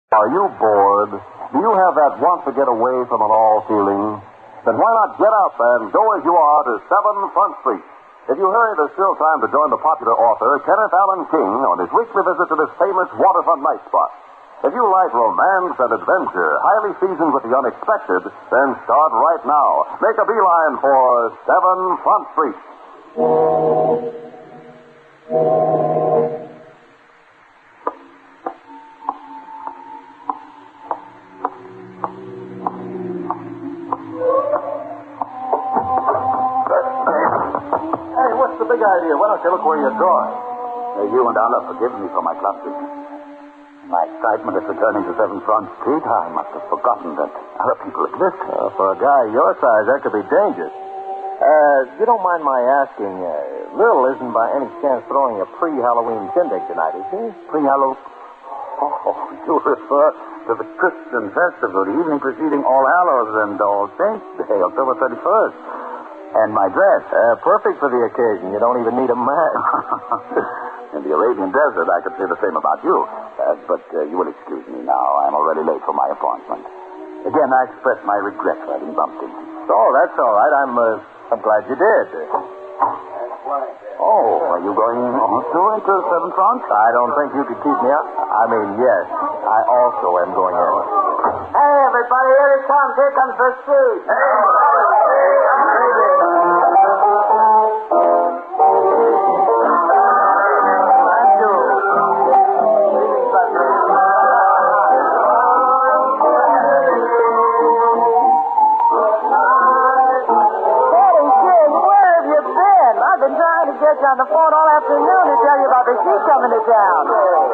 Are you bored? Do you have that want to get away from it all feeling? Then why not get up and go as you are to 7 Front Street? If you hurry, there's still time to join the popular author Kenneth Allen King on his weekly visit to this famous waterfront night spot. If you like romance and adventure, highly seasoned with the unexpected, then start right now. Make a beeline for 7 Front Street. Big idea. Why don't you look where you're going? You and Allah forgive me for my clumsy. My excitement at returning to 7 Front Street, I must have forgotten that other people exist. For a guy your size, that could be dangerous. You don't mind my asking, Lil isn't by any chance throwing a pre-Halloween shindig tonight, is he? Pre-Halloween? Oh, you refer to the Christian festival, the evening preceding All Hallows and All Saints Day, October 31st. And my dress, perfect for the occasion. You don't even need a match. In the Arabian desert, I could say the same about you. But you will excuse me now. I'm already late for my appointment. Again, I express my regret for having bumped into you. Oh, that's all right. I'm glad you did. Oh, are you going also into 7 Front? I don't think you could keep me up. I mean, yes. I also am going in. Hey, everybody, here it comes. Here comes the street. On the phone all afternoon to tell you about the Sheik coming to town.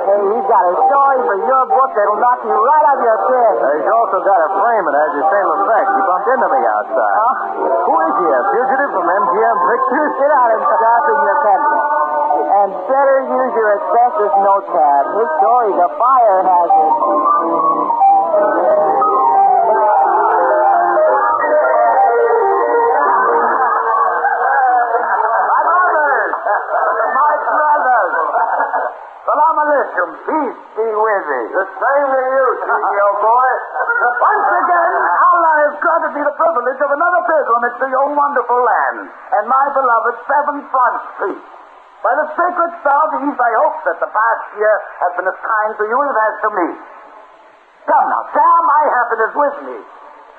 Hey, he's got a story for your book that'll knock you right out of your chair. He's also got a frame that has the same effect. He bumped into me outside. Who is he, a fugitive from MGM Pictures? Sit down and sharpen your pencil. And better use your asbestos notepad. His story's a fire hazard. Peace be with thee. The same to you, Sheik, old boy. Once again, Allah has granted me the privilege of another pilgrimage to your wonderful land and my beloved 7 Front Street. By the sacred star of the East, I hope that the past year has been as kind to you as it has to me. Come now, share my happiness with me.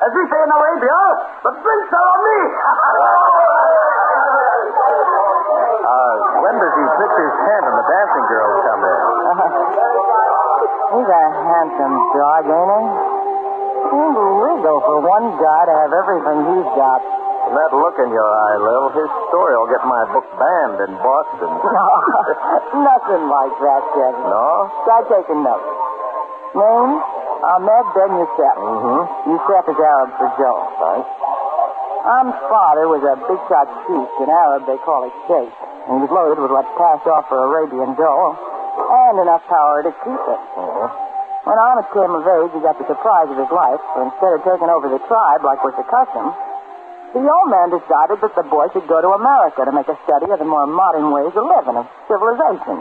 As we say in Arabia, the drinks are on me. When does he pitch his tent and the dancing girls come in? He's a handsome dog, ain't he? Seems illegal for one guy to have everything he's got. From that look in your eye, Lil, his story will get my book banned in Boston. No, nothing like that, Kevin. No? Try taking notes. Name? Ahmed Ben Youssef. Mm-hmm. Youssef is Arab for Joe. Right. Ahmed's father was a big-shot chief. In Arab, they call it Sheik. And he was loaded with what passed off for Arabian dough and enough power to keep it. Mm-hmm. When Ahmed came of age, he got the surprise of his life. For instead of taking over the tribe like was the custom, the old man decided that the boy should go to America to make a study of the more modern ways of living, of civilization.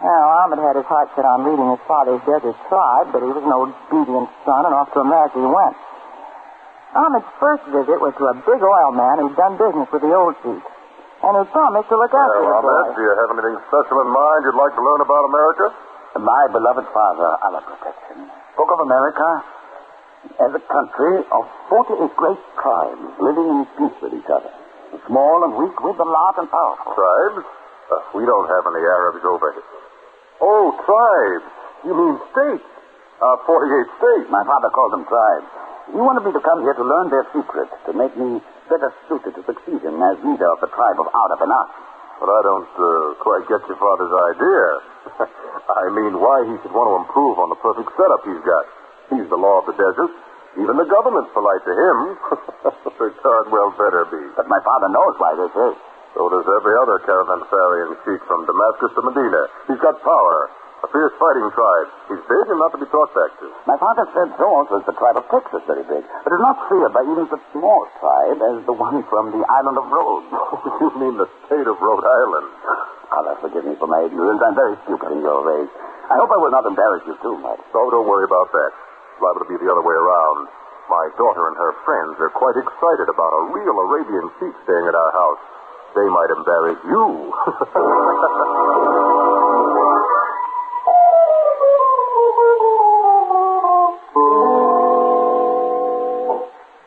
Now, Ahmed had his heart set on leading his father's desert tribe, but he was an obedient son, and off to America he went. Ahmed's first visit was to a big oil man who'd done business with the old chief, and who promised to look after the boy. Ahmed, do you have anything special in mind you'd like to learn about America? My beloved father, Allah protect him, spoke of America as a country of 48 great tribes living in peace with each other. The small and weak with the large and powerful. Tribes? We don't have any Arabs over here. Oh, tribes. You mean states? 48 states. My father called them tribes. He wanted me to come here to learn their secret, to make me better suited to succeed him as leader of the tribe of Arab and us. But I don't quite get your father's idea. I mean, why he should want to improve on the perfect setup he's got. He's the law of the desert. Even the government's polite to him. The darn well better be. But my father knows why this is. So does every other caravanserai and sheik from Damascus to Medina. He's got power. A fierce fighting tribe. He's big and not to be talked back to. My father said so also is the tribe of Texas, very big. But is not feared by even such small tribe as the one from the island of Rhodes. You mean the state of Rhode Island? Allah forgive me for my ignorance. I'm very stupid in your ways. I hope I will not embarrass you too much. Oh, don't worry about that. It's liable to be the other way around. My daughter and her friends are quite excited about a real Arabian sheik staying at our house. They might embarrass you.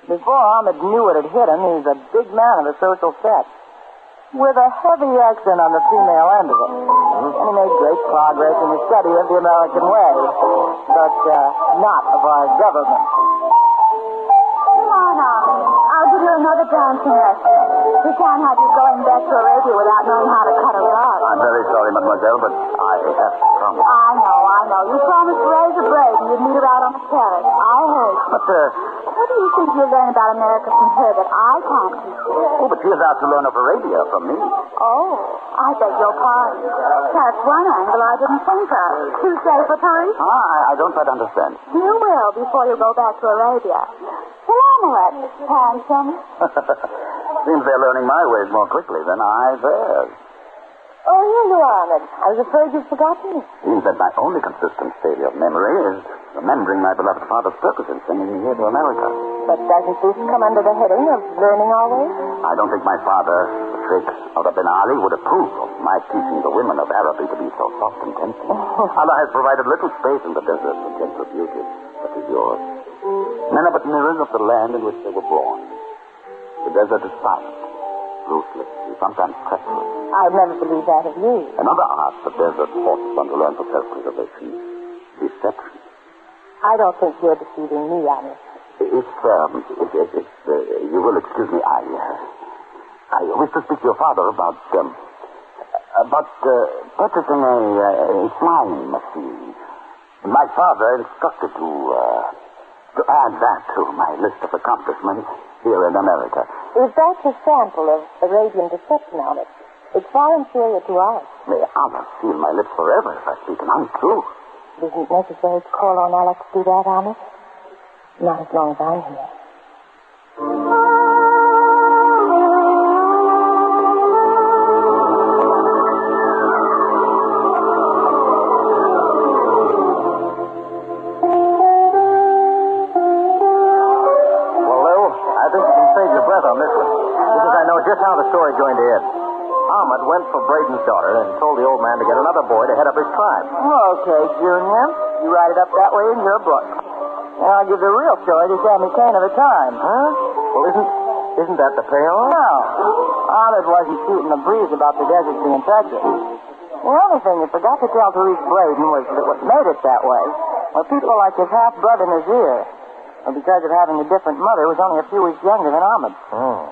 Before Ahmed knew it had hit him, he was a big man of the social set, with a heavy accent on the female end of it. And he made great progress in the study of the American way, but not of our government. Come on, Ahmed. I'll give you another dancing lesson. We can't have you going back to Arabia without knowing how to cut a rug. I'm very sorry, mademoiselle, but I have to promise. I know. You promised Razor Braid and you'd meet her out on the terrace. I heard you. But, What do you think you'll learn about America from her that I can't teach you? oh, but she is out to learn of Arabia from me. Oh, I beg your pardon. That's one angle I didn't think of. Too safe for police? I don't quite understand. You will before you go back to Arabia. Salamat, handsome. Seems they're learning my ways more quickly than I theirs. Oh, here you are, Ahmed. I was afraid you'd forgotten me. Seems that my only consistent failure of memory is remembering my beloved father's purpose in sending me here to America. But doesn't this come under the heading of learning always? I don't think my father, the Sheik of bin Ali, would approve of my teaching the women of Araby to be so soft and tempting. Allah has provided little space in the desert for gentle beauty, such as yours. Men are but mirrors of the land in which they were born. The desert is silent, ruthless, and sometimes treacherous. I'd never believe that of you. Another art the desert forces one to learn for self-preservation, deception. I don't think you're deceiving me, Ahmed. If you will excuse me, I wish to speak to your father about purchasing a flying machine. My father instructed to add that to my list of accomplishments here in America. If that's a sample of Arabian deception, Ahmed, it's far inferior to ours. May Allah seal my lips forever if I speak an untruth. It isn't necessary to call on Allah to do that, Ahmed. Not as long as I'm here. Just how the story's going to end. Ahmed went for Braden's daughter and told the old man to get another boy to head up his tribe. Okay, Junior. You write it up that way in your book. And I'll give the real story to Sammy Kane of the time. Huh? Well, isn't that the payoff? No. Ahmed wasn't shooting the breeze about the desert being treacherous. The only thing he forgot to tell Therese Braden was that what made it that way were people like his half-brother Nazir, who because of having a different mother was only a few weeks younger than Ahmed. Oh.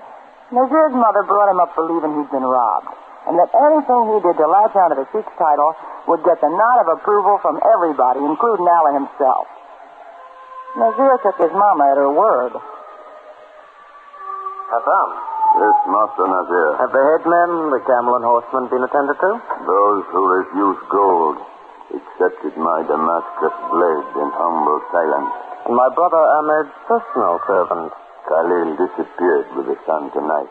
Nazir's mother brought him up believing he'd been robbed, and that anything he did to latch onto the Sheik's title would get the nod of approval from everybody, including Allah himself. Nazir took his mama at her word. Hassan. Yes, Master Nazir. Have the headmen, the camel and horsemen, been attended to? Those who refused gold accepted my Damascus blade in humble silence. And my brother Ahmed's personal servant. Khalil disappeared with the sun tonight.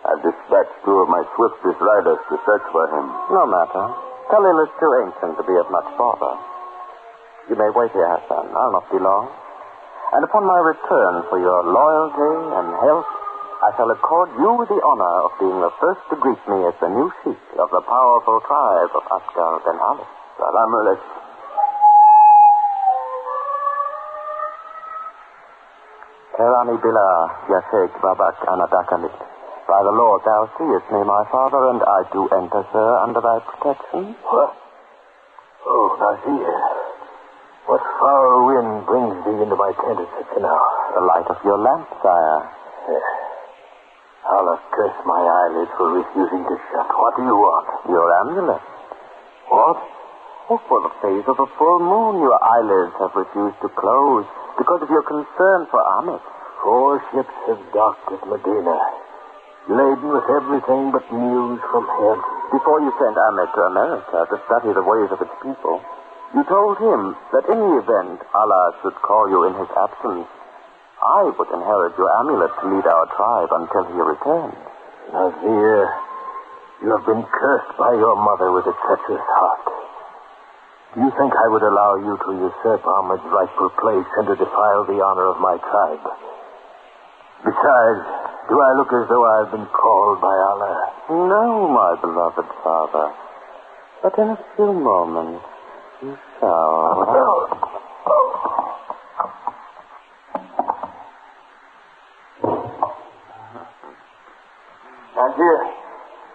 I've dispatched two of my swiftest riders to search for him. No matter. Khalil is too ancient to be of much bother. You may wait here, Hassan. I'll not be long. And upon my return for your loyalty and help, I shall accord you the honor of being the first to greet me as the new Sheik of the powerful tribe of Askar bin Ali. Salam alaikum. Kerani Billah, Ya Sheik Babak Anadakanit. By the Lord, thou seest me, my father, and I do enter, sir, under thy protection. What? Oh, Nazir. What foul wind brings thee into my tent at such an hour? The light of your lamp, sire. Allah curse my eyelids for refusing to shut. What do you want? Your amulet. What? Oh, for the phase of a full moon, your eyelids have refused to close because of your concern for Ahmed. 4 ships have docked at Medina, laden with everything but news from him. Before you sent Ahmed to America to study the ways of its people, you told him that in the event Allah should call you in his absence, I would inherit your amulet to lead our tribe until he returns. Nazir, you have been cursed by your mother with a treacherous heart. Do you think I would allow you to usurp Ahmed's rightful place and to defile the honor of my tribe? Besides, do I look as though I have been called by Allah? No, my beloved father. But in a few moments, you shall. Here,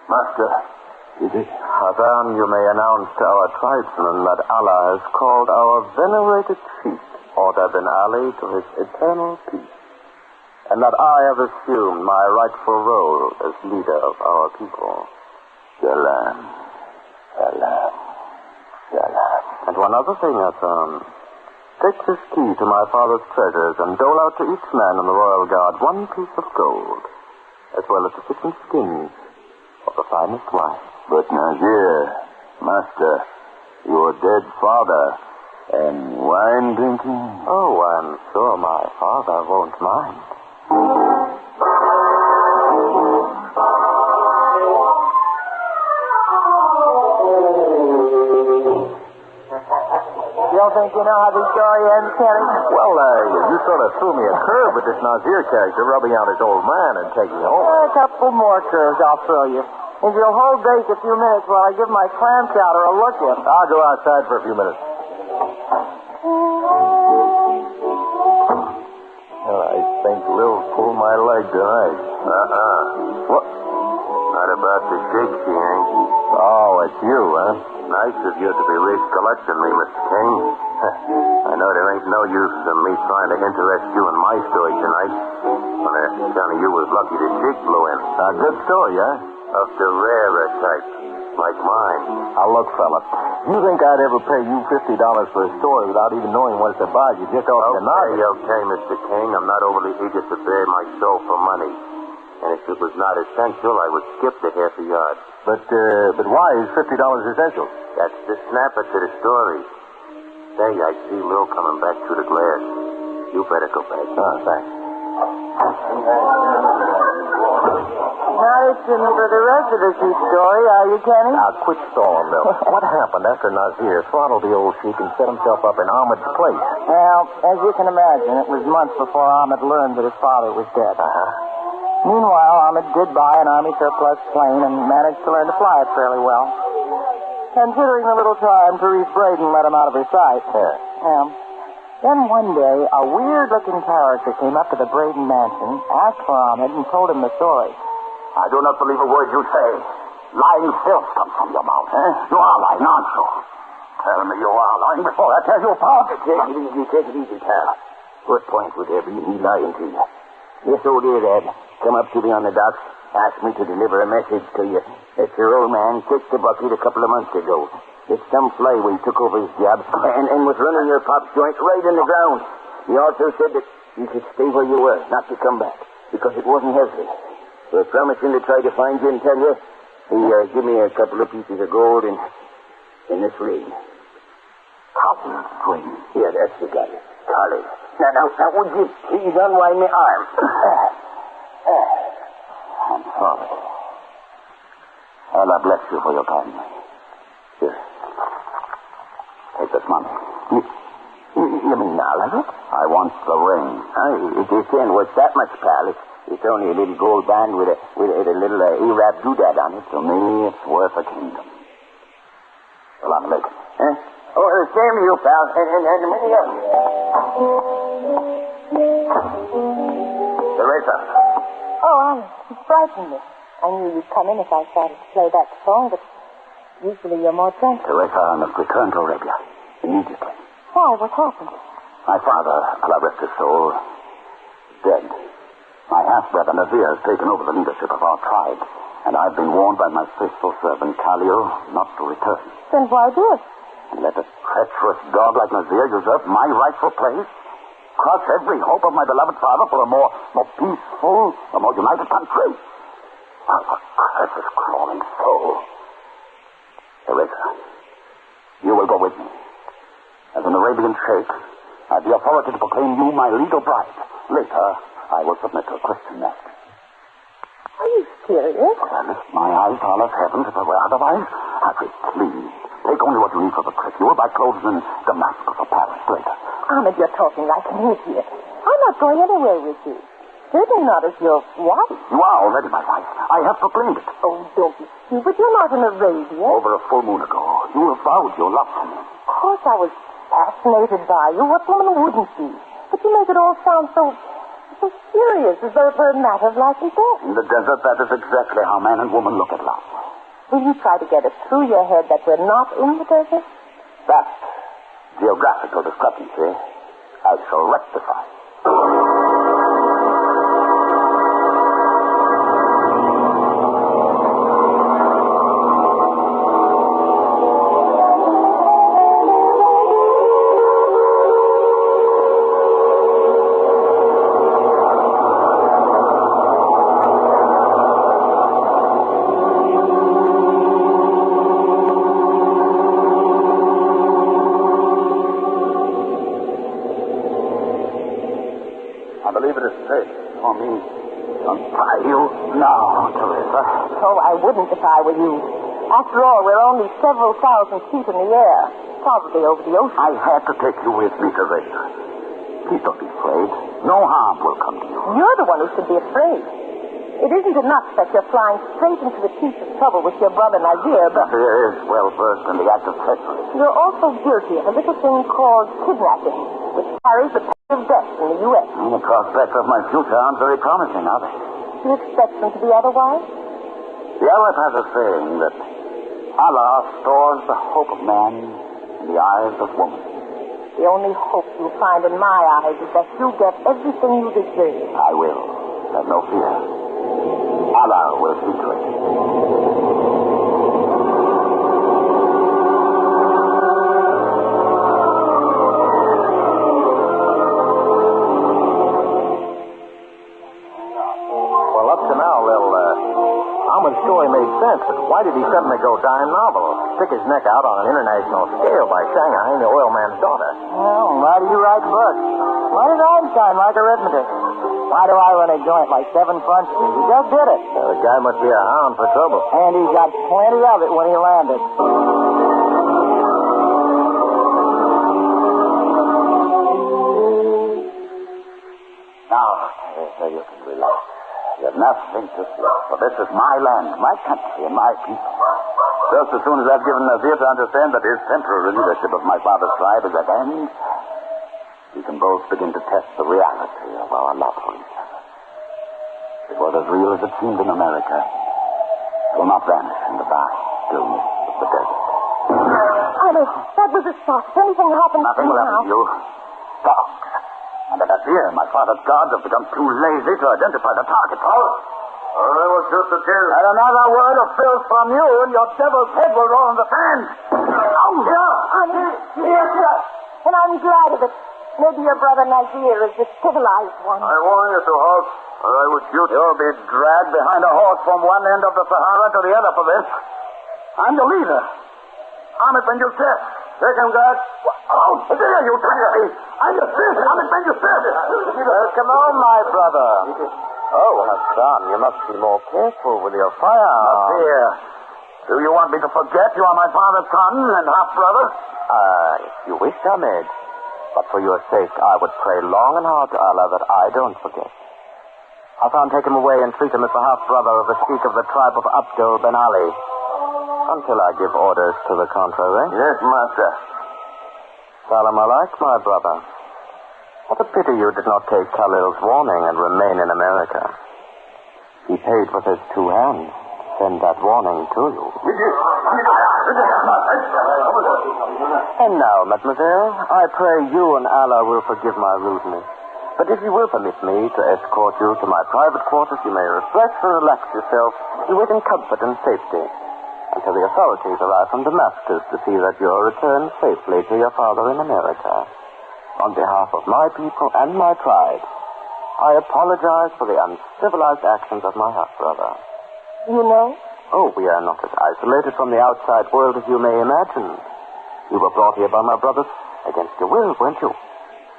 Master. Is it? Hadan, you may announce to our tribesmen that Allah has called our venerated chief, Order bin Ali, to his eternal peace, and that I have assumed my rightful role as leader of our people. Salam. Salam. Salam. And one other thing, Hassan. Take this key to my father's treasures and dole out to each man in the royal guard one piece of gold, as well as the fish and skins of the finest wine. But Nazir, Master, your dead father, and wine drinking? Oh, I'm sure my father won't mind. You don't think you know how the story ends, Kenny? Well, you sort of threw me a curve with this Nazir character rubbing out his old man and taking home. A couple more curves I'll throw you. If you'll hold base a few minutes while I give my clam chowder a look in. I'll go outside for a few minutes. Well, I think Lil pulled my leg tonight. What? Not about the Sheik, she ain't. Oh, it's you, huh? Nice of you to be recollecting me, Mr. King. I know there ain't no use in me trying to interest you in my story tonight. On account of you was lucky the Sheik blew in. A good story, huh? Of the rarer type, like mine. Now, look, fella, you think I'd ever pay you $50 for a story without even knowing what it's about? You just offered to knock it. Okay, Mr. King. I'm not overly eager to bare my soul for money. And if it was not essential, I would skip the half a yard. But why is $50 essential? That's the snapper to the story. Say, I see Lil coming back through the glass. You better go back. Oh, thanks. Not itching for the rest of the Sheik story, are you, Kenny? Now, quit stalling, Bill. What happened after Nazir throttled the old Sheik and set himself up in Ahmed's place? Well, as you can imagine, it was months before Ahmed learned that his father was dead. Meanwhile, Ahmed did buy an Army surplus plane and managed to learn to fly it fairly well. Considering the little time Therese Braden let him out of her sight. Yeah. Then one day, a weird-looking character came up to the Braden mansion, asked for Ahmed, and told him the story. I do not believe a word you say. Lying filth comes from your mouth. You are lying, aren't you? Tell me you are lying before I tell you apart. Take it easy, pal. What point would there be in me lying to you? This old dear dad come up to me on the docks, asked me to deliver a message to you that your old man kicked the bucket a couple of months ago. That some flyway took over his job and was running your pop's joint right in the ground. He also said that you should stay where you were, not to come back, because it wasn't healthy. So promising to try to find you and tell you, he give me a couple of pieces of gold and this ring. Cotton ring. Yeah, that's the guy. Collie. Now, would you please unwind my arm? I'm sorry. Allah bless you for your kindness. Here. Take this money. You mean all of it? I want the ring. It isn't worth that much, pal. It's only a little gold band with a little Arab doodad on it. To me, it's worth a kingdom. Salam alaikum. Huh? Oh, same to you, pal. And many others. Teresa. Oh, Alice, you frightened me. I knew you'd come in if I started to play that song, but usually you're more gentle. Teresa, I must return to Arabia. Immediately. Why? What happened? My father, Allah rest his soul, is dead. My half-brother Nazir has taken over the leadership of our tribe, and I've been warned by my faithful servant Khalil not to return. Then why this? And let a treacherous dog like Nazir usurp my rightful place? Crush every hope of my beloved father for a more peaceful, a more united country? Oh, for precious crawling soul. Teresa, you will go with me. As an Arabian sheikh, I have the authority to proclaim you my legal bride. Later, I will submit to a Christian marriage. Are you serious? But I lift my eyes to Allah's heavens if I were otherwise. I pray, please, Take only what you need for the trip. You will buy clothes in Damascus or Paris later. Ahmed, you're talking like an idiot. I'm not going anywhere with you. Certainly not as your wife. You are already my wife. I have proclaimed it. Oh, don't be stupid. You're not in Arabia. Over a full moon ago, you avowed your love for me. Of course I was fascinated by you. What woman wouldn't be? But you make it all sound so serious, as though it were a matter of life and death. In the desert, that is exactly how man and woman look at love. Will you try to get it through your head that we're not in the desert? That geographical discrepancy I shall rectify. Wouldn't if I were you. After all, we're only several thousand feet in the air, probably over the ocean. I had to take you with me, Teresa. Please don't be afraid. No harm will come to you. You're the one who should be afraid. It isn't enough that you're flying straight into the teeth of trouble with your brother Nazir, but... Nazir is well versed in the act of treachery. You're also guilty of a little thing called kidnapping, which carries the penalty of death in the U.S. The prospects of my future aren't very promising, are they? Do you expect them to be otherwise? The Arab has a saying that Allah stores the hope of man in the eyes of woman. The only hope you find in my eyes is that you get everything you deserve. I will. Have no fear. Allah will see to it. Ahmed's story made sense, but why did he suddenly go dime novel? Stick his neck out on an international scale by Shanghai the oil man's daughter. Well, why do you write books? Why does Einstein like arithmetic? Why do I run a joint like 7 Front Street? He just did it. The guy must be a hound for trouble. And he got plenty of it when he landed. Now, you can relax. You have nothing to fear, for this is my land, my country, and my people. Just as soon as I've given Nazir to understand that his temporary leadership of my father's tribe is at end, we can both begin to test the reality of our love for each other. It was as real as it seemed in America. It will not vanish in the vast stillness of the desert. Ahmed, that was a shot. If anything happens Nothing will happen to you. Dogs. And at Nazir, my father's guards have become too lazy to identify the target. I will shoot the kill. And another word of filth from you, and your devil's head will roll in the sand. Oh, honey. Yes, sir. And I'm glad of it. Maybe your brother Nazir is the civilized one. I warn you to halt, or I would shoot. You'll be dragged behind a horse from one end of the Sahara to the other for this. I'm the leader. Ahmed Ben Youssef. Take him, guard. Oh, there you trigger me. I'm Youssef. Ahmed Ben Youssef. Come on, my brother. Oh, Hassan, you must be more careful with your firearm. Here. Do you want me to forget you are my father's son and half-brother? If you wish, Ahmed. But for your sake, I would pray long and hard to Allah that I don't forget. Hassan, take him away and treat him as the half-brother of the Sheik of the tribe of Abdul Ben Ali. Until I give orders to the contrary. Yes, master. Salam alaik, my brother. What a pity you did not take Khalil's warning and remain in America. He paid with his 2 hands to send that warning to you. And now, mademoiselle, I pray you and Allah will forgive my rudeness. But if you will permit me to escort you to my private quarters, you may refresh and relax yourself and wait in comfort and safety until the authorities arrive from Damascus to see that you are returned safely to your father in America. On behalf of my people and my tribe, I apologize for the uncivilized actions of my half-brother. You know? Oh, we are not as isolated from the outside world as you may imagine. You were brought here by my brothers against your will, weren't you?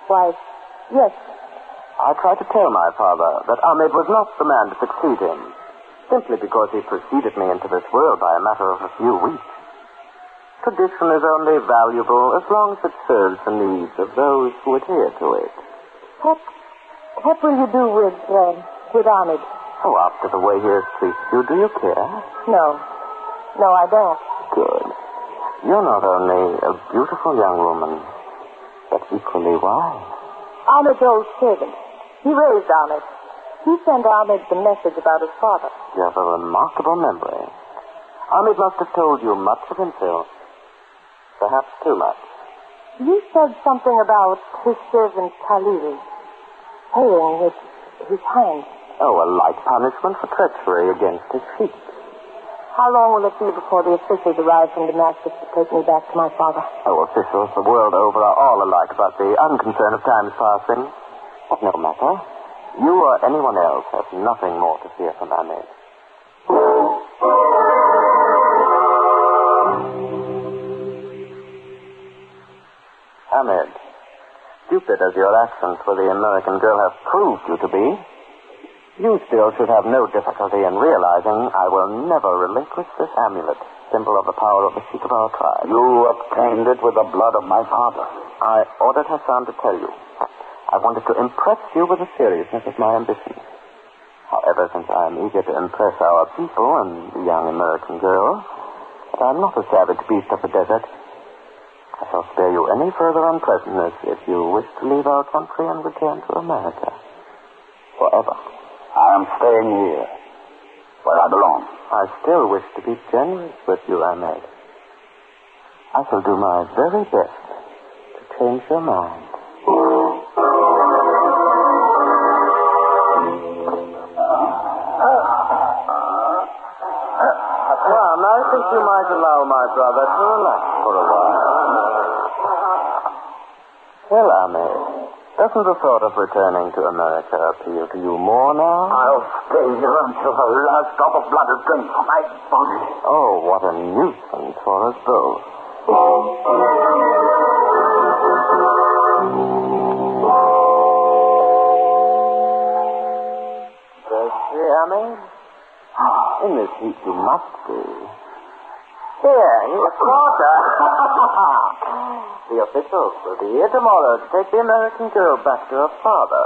Why, yes. I tried to tell my father that Ahmed was not the man to succeed him, simply because he preceded me into this world by a matter of a few weeks. tradition is only valuable as long as it serves the needs of those who adhere to it. What will you do with Ahmed? Oh, after the way he has treated you, do you care? No, I don't. Good. You're not only a beautiful young woman, but equally wise. Ahmed's old servant. He raised Ahmed. He sent Ahmed the message about his father. You have a remarkable memory. Ahmed must have told you much of himself. Perhaps too much. You said something about his servant Khalil paying with his hand. Oh, a light punishment for treachery against his Sheik. How long will it be before the officials arrive from Damascus to take me back to my father? Oh, officials the world over are all alike about the unconcern of time's passing. But no matter. You or anyone else has nothing more to fear from Ahmed. Ahmed, stupid as your actions for the American girl have proved you to be, you still should have no difficulty in realizing I will never relinquish this amulet, symbol of the power of the Sheik of our tribe. You obtained it with the blood of my father. I ordered Hassan to tell you. I wanted to impress you with the seriousness of my ambition. However, since I am eager to impress our people and the young American girl, but I am not a savage beast of the desert. I shall spare you any further unpleasantness if you wish to leave our country and return to America. Forever. I am staying here, where I belong. I still wish to be generous with you, Ahmed. I shall do my very best to change your mind. Hassan, I think you might allow my brother to relax for a while. Well, Ahmed, doesn't the thought of returning to America appeal to you more now? I'll stay here until the last drop of blood is drained from my body. Oh, what a nuisance for us both. Thirsty, Ahmed? In this heat you must be. Here's water. The officials will be here tomorrow to take the American girl back to her father.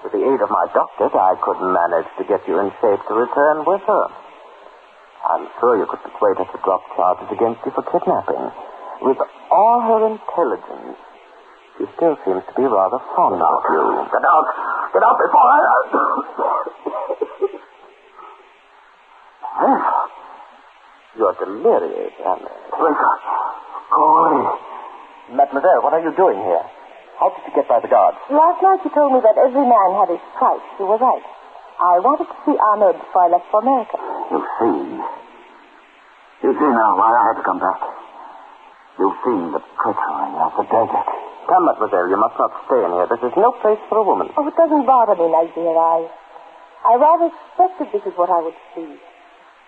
With the aid of my doctors, I could manage to get you in shape to return with her. I'm sure you could persuade her to drop charges against you for kidnapping. With all her intelligence, she still seems to be rather fond of you. Get out! Get out before I... You're delirious, Ahmed. Lincoln, go away. Mademoiselle, what are you doing here? How did you get by the guards? Last night you told me that every man had his price. You were right. I wanted to see Ahmed before I left for America. You see now why I had to come back. You've seen the treachery of the desert. Come, mademoiselle, you must not stay in here. This is no place for a woman. Oh, it doesn't bother me, my dear. I rather suspected this is what I would see.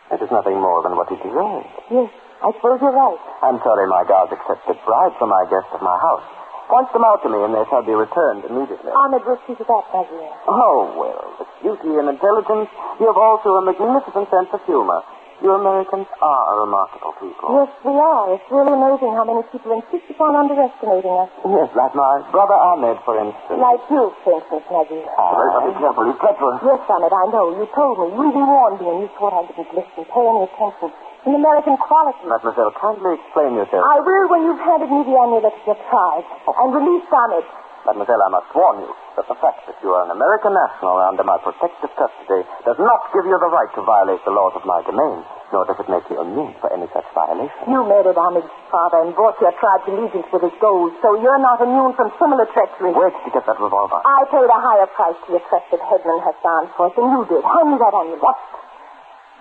It is nothing more than what he deserves. Yes, I suppose you're right. I'm sorry my guards accepted bribes from my guests at my house. Point them out to me and they shall be returned immediately. Ahmed will see to that, my dear. Oh, well, with beauty and intelligence, you have also a magnificent sense of humor. You Americans are a remarkable people. Yes, we are. It's really amazing how many people insist upon underestimating us. Yes, like my brother Ahmed, for instance. Like you, for instance, Maggie. Be careful, he's treacherous. Yes, Ahmed, I know. You told me. You even warned me, and you thought I didn't listen, pay any attention. An American quality. Mademoiselle, kindly explain yourself. I will when you've handed me the amulet of your tribe and released Ahmed. Mademoiselle, I must warn you that the fact that you are an American national under my protective custody does not give you the right to violate the laws of my domain, nor does it make you immune for any such violation. You murdered Ahmed's father and brought your tribe's allegiance with his gold, so you're not immune from similar treachery. Where did you get that revolver? I paid a higher price to your trusted headman Hassan for it than you did. Hand me that amulet. What?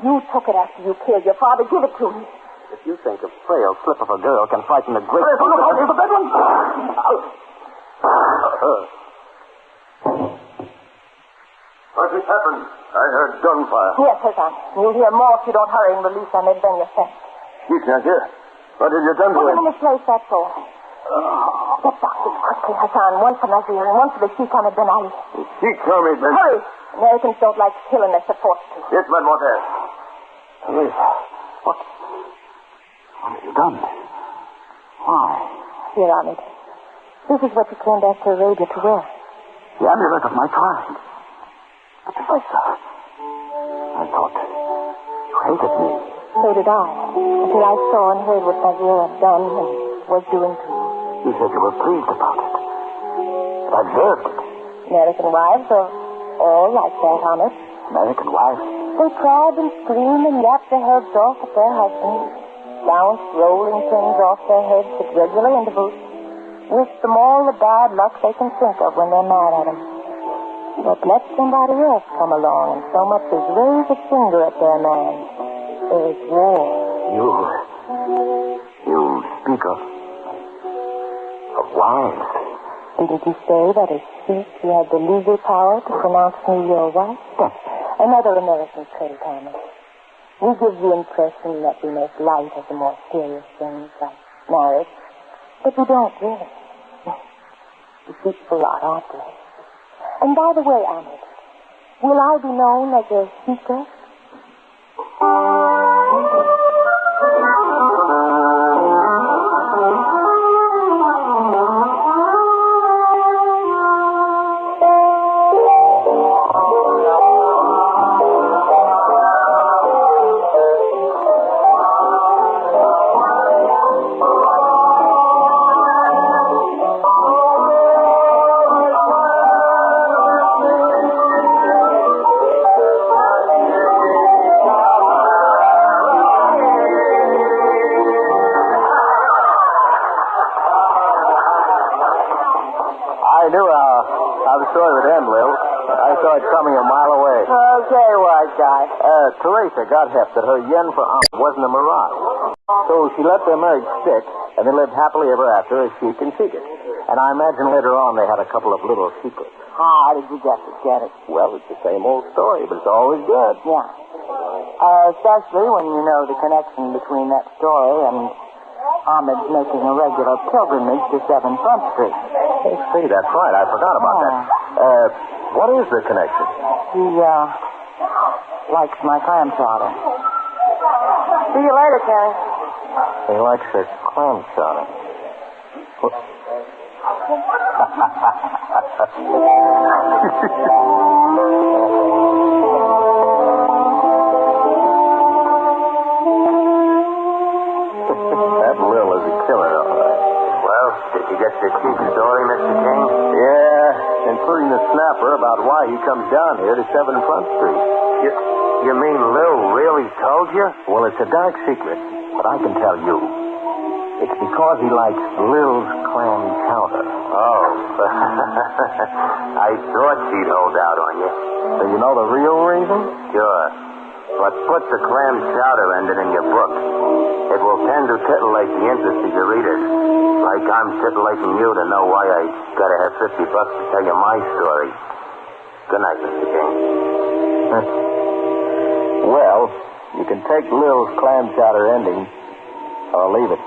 You took it after you killed your father. Give it to me. If you think a frail slip of a girl can frighten a great... Look out, here's the bedroom! What just happened? I heard gunfire. Yes, Hassan. You'll hear more if you don't hurry and release Ahmed Ben Yosef. You can't hear. What have you done to Put him? him in his place, that's all. Get doctors quickly, Hassan. One for Nazir and one for the Sheik Ahmed Ben Ali. He told me, Ben. Hurry! Americans don't like to kill unless they're forced to. Yes, mademoiselle. Yes. What have you done? Why? Here, Ahmed. This is what you came back to Arabia to wear. The amulet of my tribe. Professor, I thought you hated me. So did I. Until I saw and heard what Nazir had done and was doing to you. You said you were pleased about it. I deserved it. American wives are all like that, Ahmed. American wives? They cried and screamed and yapped their heads off at their husbands. Bounced rolling pins off their heads at regular intervals. Wished them all the bad luck they can think of when they're mad at them. But let somebody else come along and so much as raise a finger at their man. There's war. You speak of wives. Didn't you say that as Sheik you had the legal power to pronounce me your wife? Another American trait, Thomas. We give the impression that we make light of the more serious things like marriage, but we don't really. Deceitful lot, aren't we? And by the way, Ahmed, will I be known as a seeker? Teresa got hep that her yen for Ahmed wasn't a mirage. So she let their marriage stick, and they lived happily ever after as Sheik and Sheik. And I imagine later on they had a couple of little secrets. How did you get it? Well, it's the same old story, but it's always good. Yeah. Especially when you know the connection between that story and Ahmed's making a regular pilgrimage to 7 Front Street. Hey, see, that's right. I forgot about that. What is the connection? He, likes my clam chowder. See you later, Kenny. He likes her clam chowder. That Lil is a killer, all right. Well, did you get the chief story, Mr. King? Yeah, including the snapper about why he comes down here to 7 Front Street. You mean Lil really told you? Well, it's a dark secret, but I can tell you. It's because he likes Lil's clam chowder. Oh. I thought she'd hold out on you. So you know the real reason? Sure. But put the clam chowder ending in your book. It will tend to titillate the interest of your readers. Like I'm titillating you to know why I gotta have $50 to tell you my story. Good night, Mr. King. Well, you can take Lil's clam chowder ending, or leave it.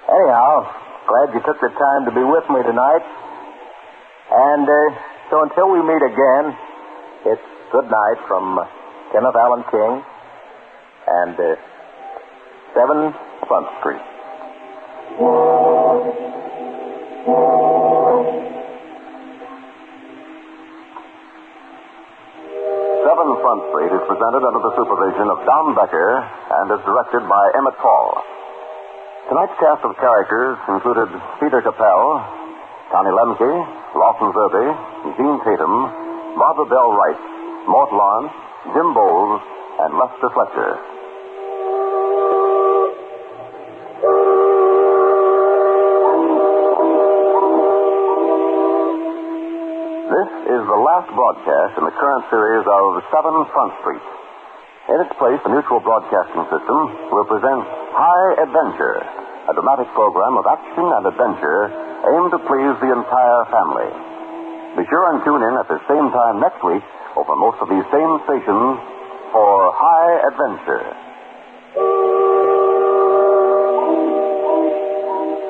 Anyhow, glad you took the time to be with me tonight. And so until we meet again, it's good night from Kenneth Allen King and 7 Front Street. 7 Front Street is presented under the supervision of Don Becker and is directed by Emmett Paul. Tonight's cast of characters included Peter Capell, Connie Lemke, Lawson Zerby, Gene Tatum, Barbara Bell Wright, Mort Lawrence, Jim Bowles, and Lester Fletcher. This is the last broadcast in the current series of 7 Front Street. In its place, the Mutual Broadcasting System will present High Adventure, a dramatic program of action and adventure aimed to please the entire family. Be sure and tune in at the same time next week over most of these same stations for High Adventure.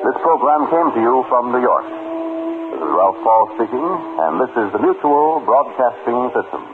This program came to you from New York. This is Ralph Paul speaking, and this is the Mutual Broadcasting System.